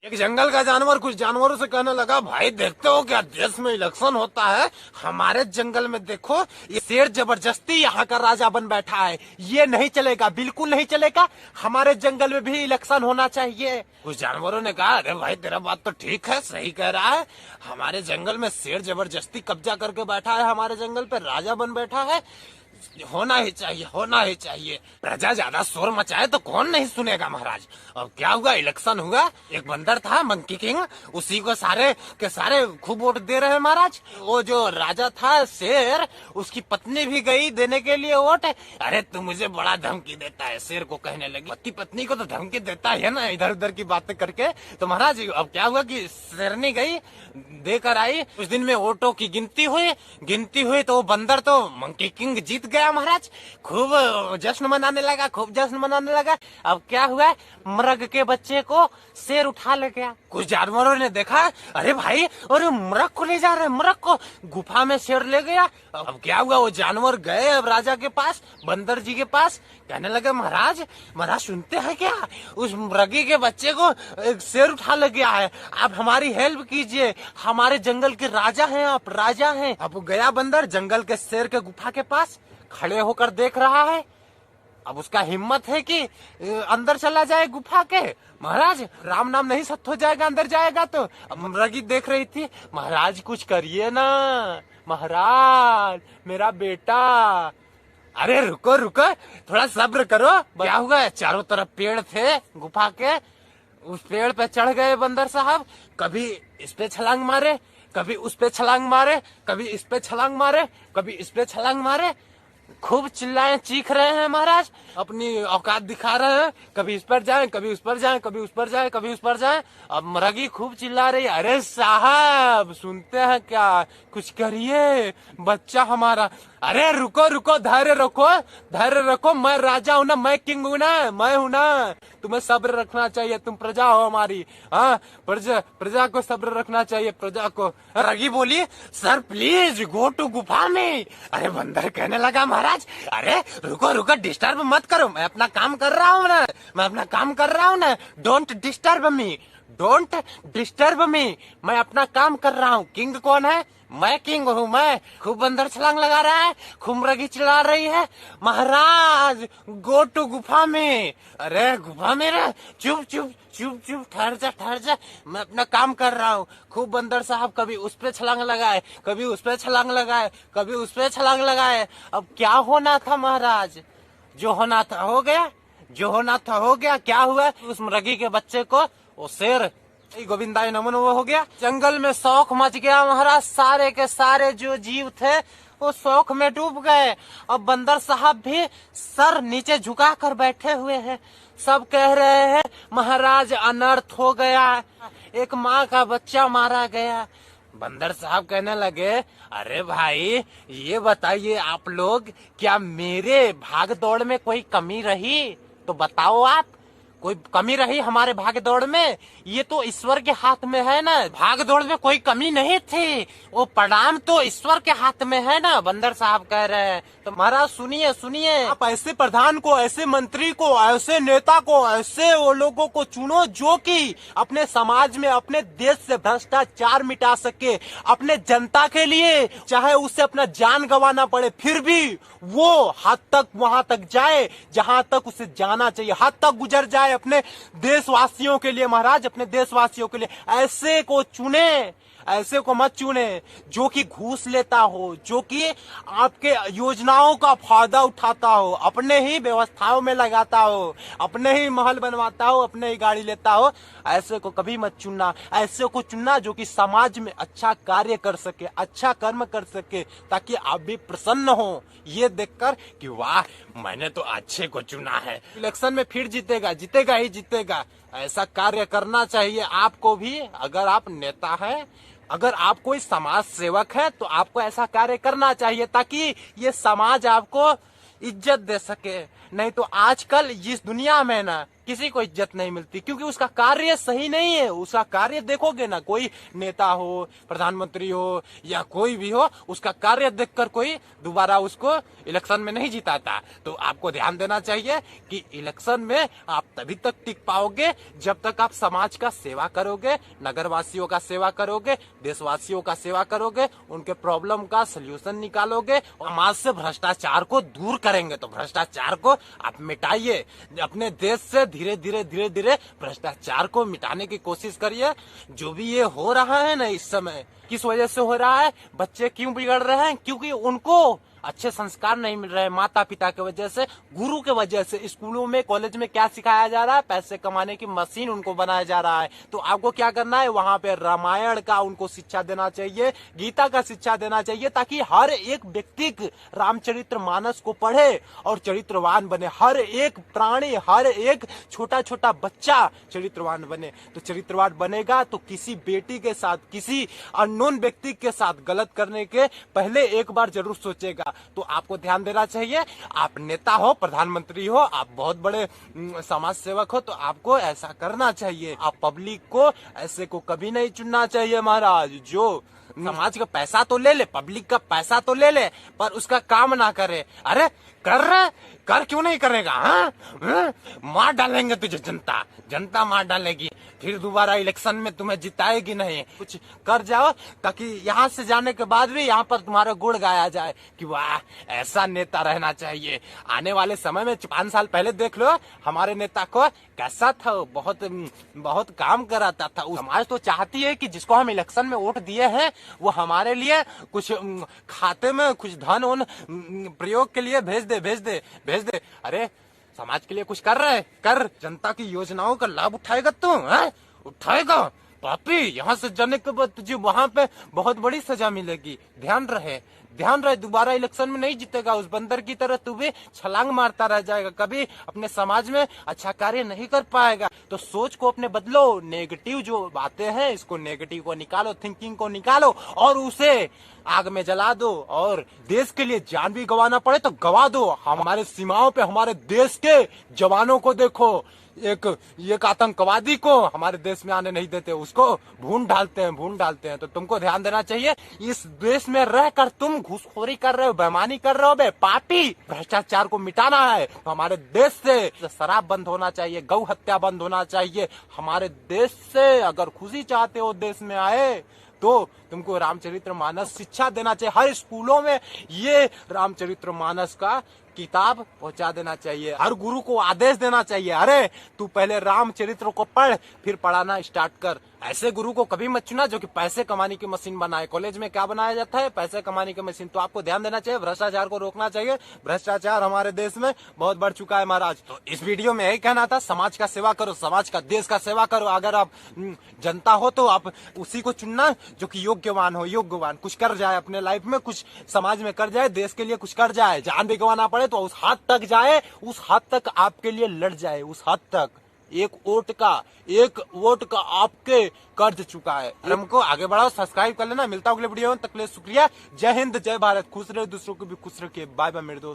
एक जंगल का जानवर कुछ जानवरों से कहने लगा, भाई देखते हो क्या देश में इलेक्शन होता है, हमारे जंगल में देखो ये शेर जबरदस्ती यहाँ का राजा बन बैठा है, ये नहीं चलेगा, बिल्कुल नहीं चलेगा, हमारे जंगल में भी इलेक्शन होना चाहिए। कुछ जानवरों ने कहा, अरे भाई तेरा बात तो ठीक है, सही कह रहा है, हमारे जंगल में शेर जबरदस्ती कब्जा करके बैठा है, हमारे जंगल पे राजा बन बैठा है, होना ही चाहिए, होना ही चाहिए। प्रजा ज्यादा शोर मचाए तो कौन नहीं सुनेगा महाराज। अब क्या हुआ, इलेक्शन हुआ, एक बंदर था मंकी किंग, उसी को सारे के सारे खूब वोट दे रहे हैं महाराज। वो जो राजा था शेर, उसकी पत्नी भी गई देने के लिए वोट। अरे तू मुझे बड़ा धमकी देता है, शेर को कहने लगी, पति पत्नी को तो धमकी देता है ना इधर उधर की बातें करके। तो महाराज अब क्या हुआ कि शेरनी गई देकर आई, कुछ दिन में वोटों की गिनती हुई तो वो बंदर तो मंकी किंग जीत गया महाराज। खूब जश्न मनाने लगा, खूब जश्न मनाने लगा। अब क्या हुआ, मृग के बच्चे को शेर उठा ले गया। कुछ जानवरों ने देखा, अरे भाई अरे मृग को ले जा रहे, मृग को गुफा में शेर ले गया। अब क्या हुआ, वो जानवर गए अब राजा के पास, बंदर जी के पास, कहने लगे, महाराज सुनते हैं क्या, उस मृगी के बच्चे को एक शेर उठा ले गया है, आप हमारी हेल्प कीजिए, हमारे जंगल के राजा हैं आप, राजा हैं। अब गया बंदर जंगल के शेर के गुफा के पास, खड़े होकर देख रहा है। अब उसका हिम्मत है कि अंदर चला जाए गुफा के, महाराज राम नाम नहीं सत्य हो जाएगा अंदर जाएगा तो। अब मृगी देख रही थी, महाराज कुछ करिए ना, महाराज मेरा बेटा। अरे रुको रुको, थोड़ा सब्र करो। क्या हुआ, चारों तरफ पेड़ थे गुफा के, उस पेड़ पे चढ़ गए बंदर साहब, कभी इस पे छलांग मारे, कभी उस पे छलांग मारे, कभी इस पे छलांग मारे, कभी इस पे छलांग मारे, खूब चिल्लाए चीख रहे हैं महाराज, अपनी औकात दिखा रहे हैं, कभी इस पर जाएं, कभी उस पर जाएं, कभी उस पर जाएं, कभी उस पर जाएं। अब मृगी खूब चिल्ला रही, अरे साहब सुनते हैं क्या, कुछ करिए बच्चा हमारा। अरे रुको रुको, धैर्य रखो, धैर्य रखो, मैं राजा हूँ ना, मैं किंग हूँ ना, मैं हूँ ना, तुम्हें सब्र रखना चाहिए, तुम प्रजा हो हमारी, हाँ प्रजा को सब्र रखना चाहिए, प्रजा को। मृगी बोली, सर प्लीज गो टू गुफा में। अरे बंदर कहने लगा, महाराज अरे रुको रुको, डिस्टर्ब मत करो, मैं अपना काम कर रहा हूँ ना, मैं अपना काम कर रहा हूँ ना, don't disturb me, don't disturb me, मैं अपना काम कर रहा हूँ। किंग कौन है, मैं किंग हूँ, मैं। खूब बंदर छलांग लगा रहा है, खूब मृगी चिल्ला रही है, महाराज गो टू गुफा में। अरे गुफा में रे, चुप चुप चुप चुप, ठहर जा, मैं अपना काम कर रहा हूँ। खूब बंदर साहब कभी उस पे छलांग लगाए, कभी उस पे छलांग लगाए, कभी उस पे छलांग लगाए। अब क्या होना था महाराज, जो होना था हो गया, जो होना था हो गया। क्या हुआ, उस मृगी के बच्चे को वो शेर गोविंदाई नमन वो हो गया। जंगल में शौक मच गया महाराज, सारे के सारे जो जीव थे वो शौक में डूब गए। अब बंदर साहब भी सर नीचे झुका कर बैठे हुए हैं, सब कह रहे हैं महाराज अनर्थ हो गया, एक माँ का बच्चा मारा गया। बंदर साहब कहने लगे, अरे भाई ये बताइए आप लोग, क्या मेरे भाग दौड़ में कोई कमी रही तो बताओ आप, कोई कमी रही हमारे भाग दौड़ में, ये तो ईश्वर के हाथ में है ना, भाग दौड़ में कोई कमी नहीं थी, वो परिणाम तो ईश्वर के हाथ में है ना, बंदर साहब कह रहे हैं। तो महाराज सुनिए सुनिए, आप ऐसे प्रधान को, ऐसे मंत्री को, ऐसे नेता को, ऐसे वो लोगों को चुनो जो कि अपने समाज में, अपने देश से भ्रष्टाचार मिटा सके, अपने जनता के लिए, चाहे उससे अपना जान गंवाना पड़े, फिर भी वो हद तक वहां तक जाए जहां तक उसे जाना चाहिए, हद तक गुजर जाए अपने देशवासियों के लिए। महाराज अपने देशवासियों के लिए ऐसे को चुने, ऐसे को मत चुने जो कि घूस लेता हो, जो कि आपके योजनाओं का फायदा उठाता हो, अपने ही व्यवस्थाओं में लगाता हो, अपने ही महल बनवाता हो, अपने ही गाड़ी लेता हो। ऐसे को कभी मत चुनना, ऐसे को चुनना जो कि समाज में अच्छा कार्य कर सके, अच्छा कर्म कर सके, ताकि आप भी प्रसन्न हो ये देखकर कि वाह मैंने तो अच्छे को चुना है, इलेक्शन में फिर जीतेगा, जीतेगा ही जीतेगा। ऐसा कार्य करना चाहिए आपको भी, अगर आप नेता हैं, अगर आप कोई समाज सेवक है तो आपको ऐसा कार्य करना चाहिए, ताकि ये समाज आपको इज्जत दे सके, नहीं तो आजकल इस दुनिया में ना किसी को इज्जत नहीं मिलती, क्योंकि उसका कार्य सही नहीं है। उसका कार्य देखोगे ना, कोई नेता हो, प्रधानमंत्री हो या कोई भी हो, उसका कार्य देखकर कोई दोबारा उसको इलेक्शन में नहीं जिताता। तो आपको ध्यान देना चाहिए कि इलेक्शन में आप तभी तक टिक पाओगे जब तक आप समाज का सेवा करोगे, नगरवासियों का सेवा करोगे, देशवासियों का सेवा करोगे, उनके प्रॉब्लम का सलूशन निकालोगे, समाज से भ्रष्टाचार को दूर करेंगे। तो भ्रष्टाचार को आप मिटाइए, अपने देश से धीरे धीरे भ्रष्टाचार को मिटाने की कोशिश करिए। जो भी ये हो रहा है ना इस समय, किस वजह से हो रहा है, बच्चे क्यों बिगड़ रहे हैं, क्योंकि उनको अच्छे संस्कार नहीं मिल रहे हैं माता पिता की वजह से, गुरु के वजह से। स्कूलों में, कॉलेज में क्या सिखाया जा रहा है, पैसे कमाने की मशीन उनको बनाया जा रहा है। तो आपको क्या करना है, वहां पे रामायण का उनको शिक्षा देना चाहिए, गीता का शिक्षा देना चाहिए, ताकि हर एक व्यक्ति रामचरित्र मानस को पढ़े और चरित्रवान बने। हर एक प्राणी, हर एक छोटा छोटा बच्चा चरित्रवान बने। तो चरित्रवान बनेगा तो किसी बेटी के साथ, किसी अननोन व्यक्ति के साथ गलत करने के पहले एक बार जरूर सोचेगा। तो आपको ध्यान देना चाहिए। आप नेता हो, प्रधानमंत्री हो, आप बहुत बड़े समाज सेवक हो, तो आपको ऐसा करना चाहिए। आप पब्लिक को ऐसे को कभी नहीं चुनना चाहिए महाराज, जो समाज का पैसा तो ले ले, पब्लिक का पैसा तो ले ले, पर उसका काम ना करे। अरे कर रहे, कर क्यों नहीं करेगा? हाँ? मार डालेंगे तुझे जनता, जनता मार डालेगी, फिर दोबारा इलेक्शन में तुम्हें जिताएगी नहीं। कुछ कर जाओ ताकि यहाँ से जाने के बाद भी यहाँ पर तुम्हारा गुण गाया जाए कि वाह, ऐसा नेता रहना चाहिए। आने वाले समय में 5 साल पहले देख लो हमारे नेता को, कैसा था, बहुत बहुत काम कराता था। समाज तो चाहती है कि जिसको हम इलेक्शन में वोट दिए हैं वो हमारे लिए कुछ खाते में कुछ धन उन प्रयोग के लिए भेज दे। अरे समाज के लिए कुछ कर रहे, कर। जनता की योजनाओं का लाभ उठाएगा तू, उठाएगा पापी। यहाँ से जाने के बाद तुझे वहां पे बहुत बड़ी सजा मिलेगी। ध्यान रहे, दोबारा इलेक्शन में नहीं जीतेगा। उस बंदर की तरह तू भी छलांग मारता रह जाएगा, कभी अपने समाज में अच्छा कार्य नहीं कर पाएगा। तो सोच को अपने बदलो, नेगेटिव जो बातें हैं इसको, नेगेटिव को निकालो, थिंकिंग को निकालो और उसे आग में जला दो। और देश के लिए जान भी गंवाना पड़े तो गंवा दो। हमारे सीमाओं पे हमारे देश के जवानों को देखो, एक आतंकवादी को हमारे देश में आने नहीं देते, उसको भून डालते हैं। तो तुमको ध्यान देना चाहिए, इस देश में रहकर तुम घूसखोरी कर रहे हो, बेईमानी कर रहे हो, बे पापी। भ्रष्टाचार को मिटाना है तो हमारे देश से शराब बंद होना चाहिए, गौ हत्या बंद होना चाहिए। हमारे देश से अगर खुशी चाहते हो देश में आए तो तुमको रामचरितमानस शिक्षा देना चाहिए। हर स्कूलों में ये रामचरितमानस का किताब पहुंचा देना चाहिए। हर गुरु को आदेश देना चाहिए, अरे तू पहले रामचरित्र को पढ़, फिर पढ़ाना स्टार्ट कर। ऐसे गुरु को कभी मत चुना जो कि पैसे कमाने की मशीन बनाए। कॉलेज में क्या बनाया जाता है, पैसे कमाने की मशीन। तो आपको ध्यान देना चाहिए, भ्रष्टाचार को रोकना चाहिए। भ्रष्टाचार हमारे देश में बहुत बढ़ चुका है महाराज। तो इस वीडियो में यही कहना था, समाज का सेवा करो, समाज का, देश का सेवा करो। अगर आप जनता हो तो आप उसी को चुनना जो कि योग्यवान हो, योग्यवान, कुछ कर जाए अपने लाइफ में, कुछ समाज में कर जाए, देश के लिए कुछ कर जाए, जान भी गंवाना पड़े तो उस हद तक जाए, उस हद तक आपके लिए लड़ जाए, उस हद तक। एक वोट का आपके कर्ज चुका है। हमको आगे बढ़ाओ, सब्सक्राइब कर लेना। मिलता हूँ अगले वीडियो में, तक के लिए शुक्रिया। जय हिंद, जय भारत। खुश रहे, दूसरों को भी खुश रखिए। बाय बाय मेरे दोस्त।